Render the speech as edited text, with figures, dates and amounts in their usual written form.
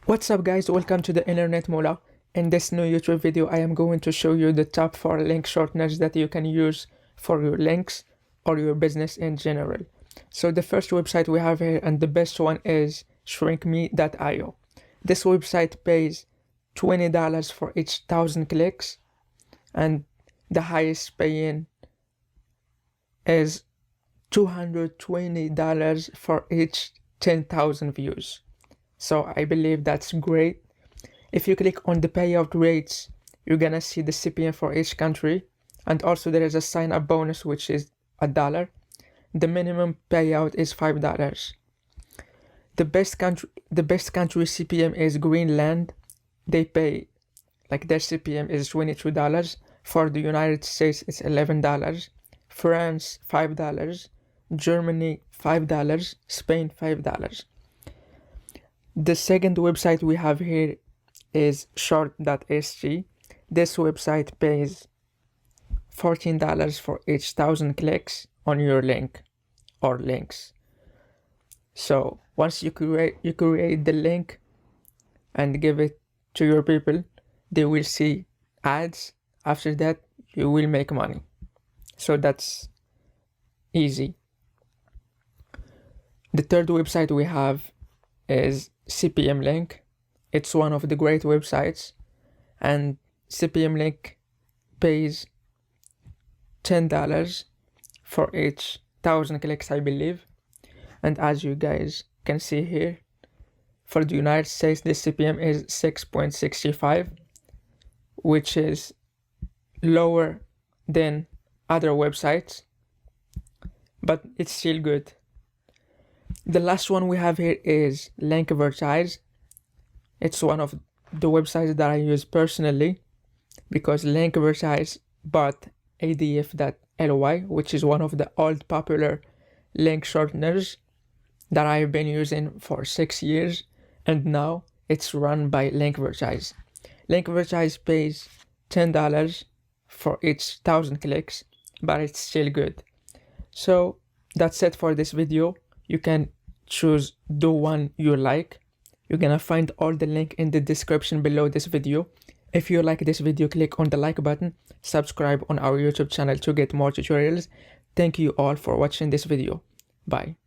What's up guys, welcome to the internet Moola. In this new YouTube video I am going to show you the top 4 link shorteners that you can use for your links or your business in general. So the first website we have here and the best one is shrinkme.io. This website pays $20 for each 1,000 clicks and the highest paying is $220 for each 10,000 views. So I believe that's great. If you click on the payout rates, you're gonna see the CPM for each country, and also there is a sign-up bonus which is $1. The minimum payout is $5. The best country CPM is Greenland. They pay, like, their CPM is $22. For the United States it's $11. France $5. Germany $5. Spain $5. The second website we have here is short.sg. This website pays $14 for each 1,000 clicks on your link or links. So once you create the link and give it to your people, they will see ads. After that you will make money. So that's easy. The third website we have is CPM Link. It's one of the great websites, and CPM Link pays $10 for each 1,000 clicks, I believe. And as you guys can see here, for the United States the CPM is 6.65, which is lower than other websites, but it's still good. The last one we have here is Linkvertise. It's one of the websites that I use personally because Linkvertise bought ADF.ly, which is one of the old popular link shorteners that I've been using for 6 years, and now it's run by Linkvertise. Linkvertise pays $10 for each 1,000 clicks, but it's still good. So that's it for this video. You can choose the one you like. You're gonna find all the link in the description below this video. If you like this video, click on the like button, subscribe on our YouTube channel to get more tutorials. Thank you all for watching this video. Bye.